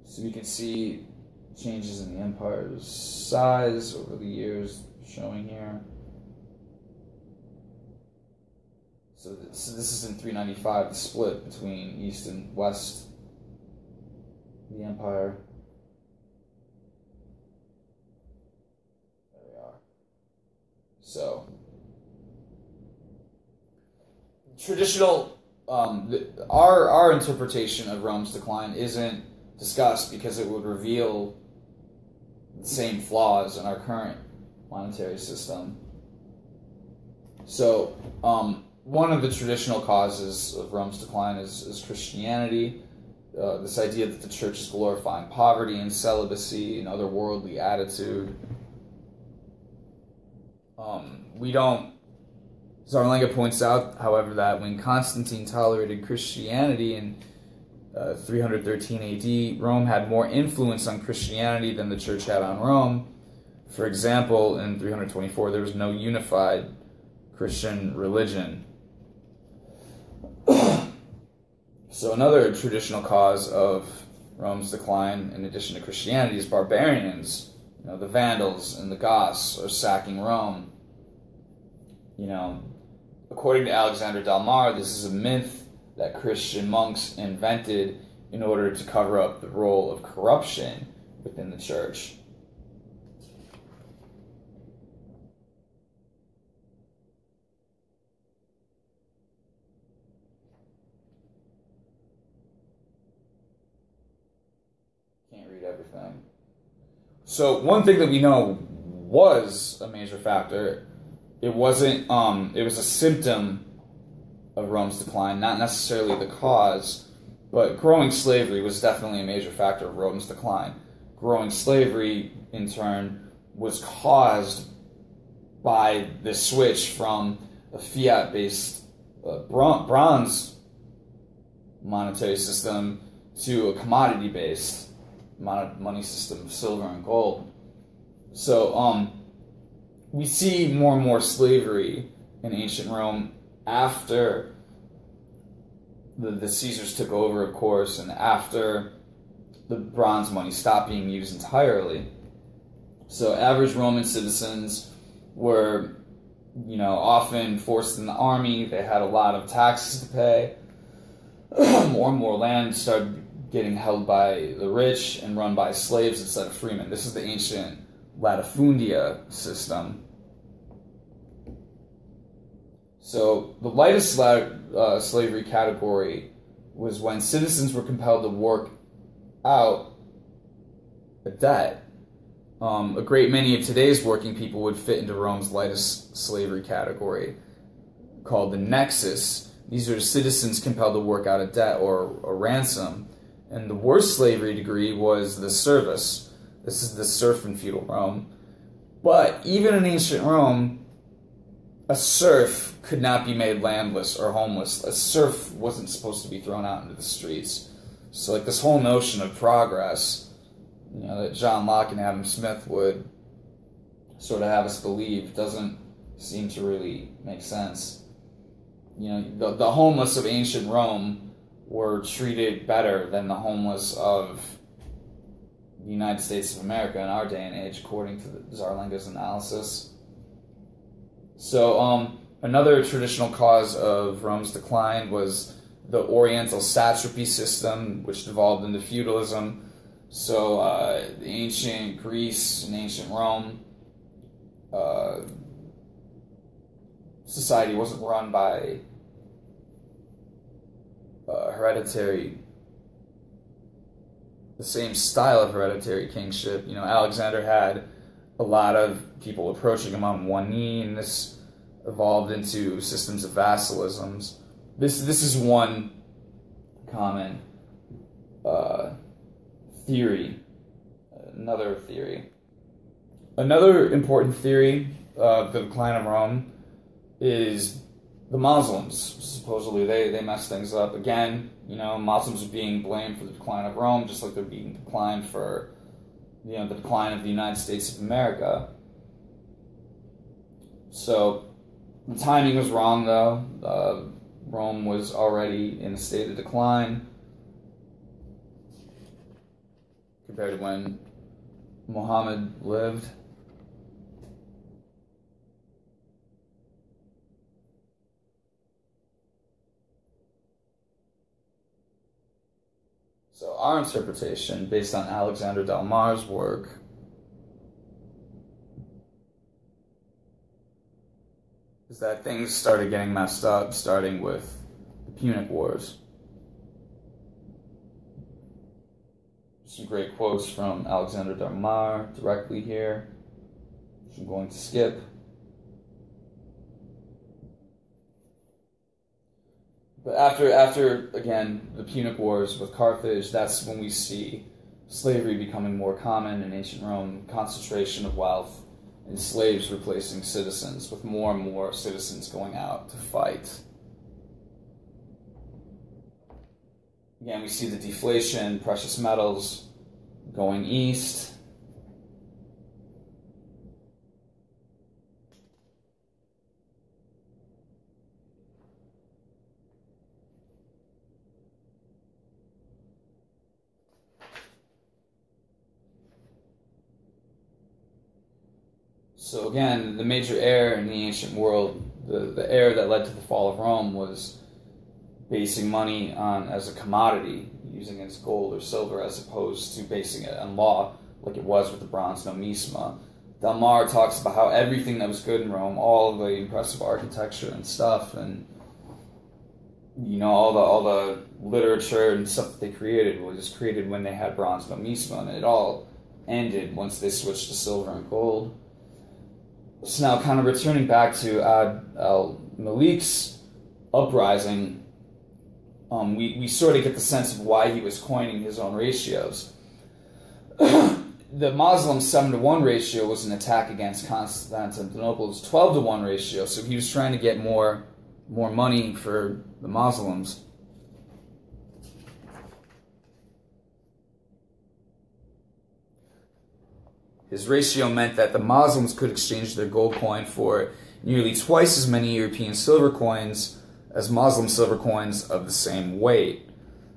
So you can see changes in the empire's size over the years showing here. So this is in 395, the split between East and West, the empire. There we are. So, traditional, our interpretation of Rome's decline isn't discussed because it would reveal the same flaws in our current monetary system. So, one of the traditional causes of Rome's decline is Christianity. This idea that the church is glorifying poverty and celibacy and other worldly attitude. Zarlenga points out, however, that when Constantine tolerated Christianity in 313 AD, Rome had more influence on Christianity than the church had on Rome. For example, in 324, there was no unified Christian religion. So another traditional cause of Rome's decline, in addition to Christianity, is barbarians. The Vandals and the Goths are sacking Rome. According to Alexander Del Mar, this is a myth that Christian monks invented in order to cover up the role of corruption within the church. Can't read everything. So one thing that we know was a major factor, it was a symptom of Rome's decline, not necessarily the cause, but growing slavery was definitely a major factor of Rome's decline. Growing slavery, in turn, was caused by the switch from a fiat-based bronze monetary system to a commodity-based money system of silver and gold. So, we see more and more slavery in ancient Rome after the Caesars took over, of course, and after the bronze money stopped being used entirely. So average Roman citizens were, often forced in the army. They had a lot of taxes to pay. More and more land started getting held by the rich and run by slaves instead of freemen. This is the ancient latifundia system. So the lightest slavery category was when citizens were compelled to work out a debt. A great many of today's working people would fit into Rome's lightest slavery category, called the nexus. These are citizens compelled to work out a debt or a ransom. And the worst slavery degree was the servus. This is the serf in feudal Rome. But even in ancient Rome, a serf could not be made landless or homeless. A serf wasn't supposed to be thrown out into the streets. So this whole notion of progress, that John Locke and Adam Smith would sort of have us believe, doesn't seem to really make sense. The homeless of ancient Rome were treated better than the homeless of the United States of America in our day and age, according to Zarlenga's analysis. So, another traditional cause of Rome's decline was the Oriental satrapy system, which devolved into feudalism. So, ancient Greece and ancient Rome, society wasn't run by the same style of hereditary kingship. Alexander had a lot of people approaching him on one knee, and this evolved into systems of vassalisms. This is one common theory. Another important theory of the decline of Rome is the Muslims. Supposedly they messed things up. Again, Muslims are being blamed for the decline of Rome, just like they're being declined for the decline of the United States of America. So the timing was wrong, though. Rome was already in a state of decline compared to when Muhammad lived. So our interpretation, based on Alexander Del Mar's work, is that things started getting messed up, starting with the Punic Wars. Some great quotes from Alexander Del Mar directly here, which I'm going to skip. But after again, the Punic Wars with Carthage, that's when we see slavery becoming more common in ancient Rome, concentration of wealth, and slaves replacing citizens, with more and more citizens going out to fight. Again, we see the deflation, precious metals going east. So again, the major error in the ancient world, the error that led to the fall of Rome, was basing money on as a commodity, using it as gold or silver, as opposed to basing it on law, like it was with the bronze nomisma. Del Mar talks about how everything that was good in Rome, all of the impressive architecture and stuff, and all the literature and stuff that they created was created when they had bronze nomisma, and it all ended once they switched to silver and gold. So now, kind of returning back to Abd al-Malik's uprising, we sort of get the sense of why he was coining his own ratios. The Muslim 7-to-1 ratio was an attack against Constantinople's 12-to-1 ratio, so he was trying to get more money for the Muslims. His ratio meant that the Muslims could exchange their gold coin for nearly twice as many European silver coins as Muslim silver coins of the same weight.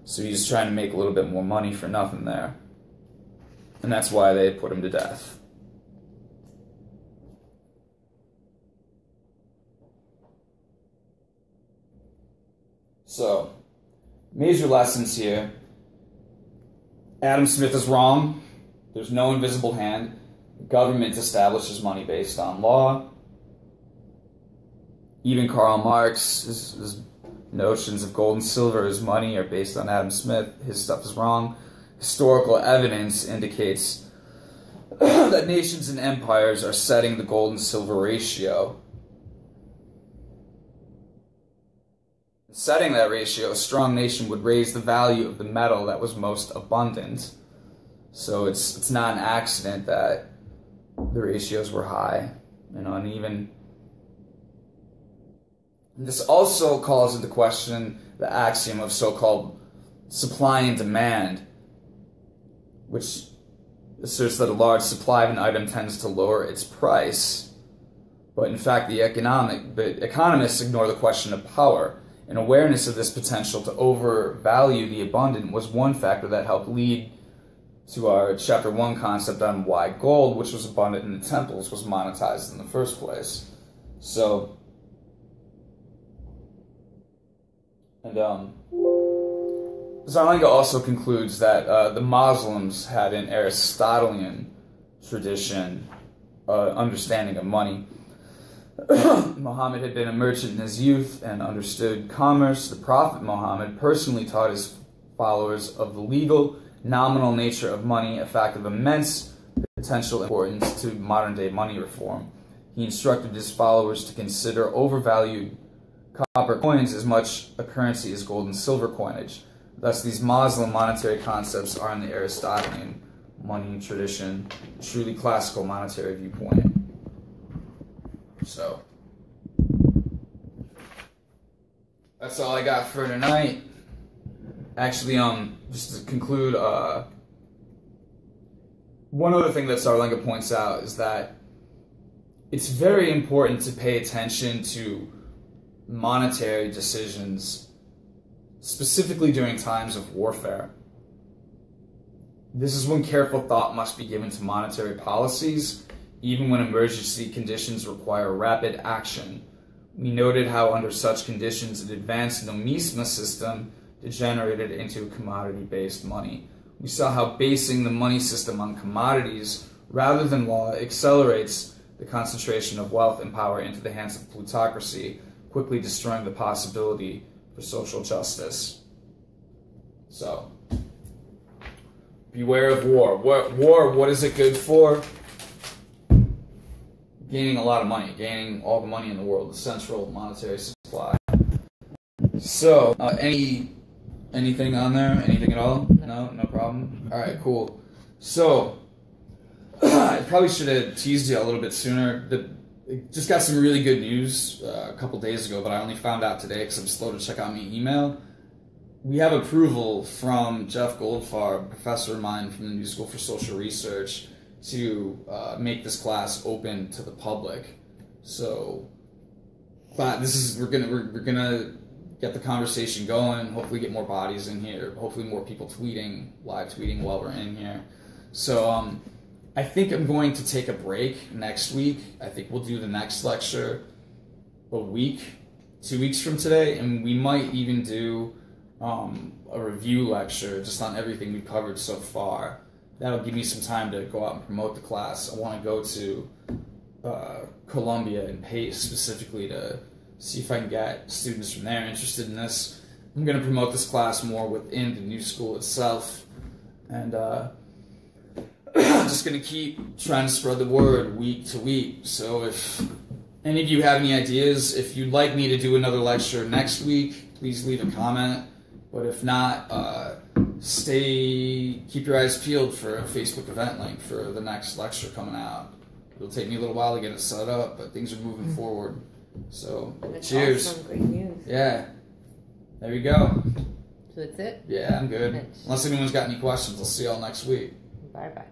So he was trying to make a little bit more money for nothing there. And that's why they put him to death. So, major lessons here. Adam Smith is wrong. There's no invisible hand. The government establishes money based on law. Even Karl Marx's notions of gold and silver as money are based on Adam Smith. His stuff is wrong. Historical evidence indicates that nations and empires are setting the gold and silver ratio. Setting that ratio, a strong nation would raise the value of the metal that was most abundant. So it's not an accident that the ratios were high and uneven. This also calls into question the axiom of so-called supply and demand, which asserts that a large supply of an item tends to lower its price. But in fact, the economists ignore the question of power. And awareness of this potential to overvalue the abundant was one factor that helped lead to our Chapter 1 concept on why gold, which was abundant in the temples, was monetized in the first place. So, Zarlenga also concludes that the Muslims had an Aristotelian tradition, understanding of money. Muhammad had been a merchant in his youth and understood commerce. The Prophet Muhammad personally taught his followers of the legal, nominal nature of money, a fact of immense potential importance to modern-day money reform. He instructed his followers to consider overvalued copper coins as much a currency as gold and silver coinage. Thus, these Muslim monetary concepts are in the Aristotelian money tradition, truly classical monetary viewpoint. So, that's all I got for tonight. Actually, just to conclude, one other thing that Zarlenga points out is that it's very important to pay attention to monetary decisions, specifically during times of warfare. This is when careful thought must be given to monetary policies, even when emergency conditions require rapid action. We noted how under such conditions an advanced nomisma system degenerated into a commodity-based money. We saw how basing the money system on commodities rather than law accelerates the concentration of wealth and power into the hands of plutocracy, quickly destroying the possibility for social justice. So, beware of war. War, what is it good for? Gaining a lot of money, gaining all the money in the world, the central monetary supply. So, anything on there? Anything at all? No problem. All right, cool. So, I probably should have teased you a little bit sooner. Just got some really good news a couple days ago, but I only found out today because I'm slow to check out my email. We have approval from Jeff Goldfarb, a professor of mine from the New School for Social Research, to make this class open to the public. So, we're gonna get the conversation going. Hopefully, get more bodies in here. Hopefully, more people live tweeting while we're in here. So, I think I'm going to take a break next week. I think we'll do the next lecture a week, 2 weeks from today, and we might even do a review lecture just on everything we've covered so far. That'll give me some time to go out and promote the class. I want to go to Columbia and Pace specifically to see if I can get students from there interested in this. I'm going to promote this class more within the new school itself, and I'm just going to keep trying to spread the word week to week. So if any of you have any ideas, if you'd like me to do another lecture next week, please leave a comment. But if not, keep your eyes peeled for a Facebook event link for the next lecture coming out. It'll take me a little while to get it set up, but things are moving forward. So, That's cheers. Awesome. Great news. Yeah. There we go. So that's it? Yeah, I'm good. Unless anyone's got any questions, I'll see y'all next week. Bye-bye.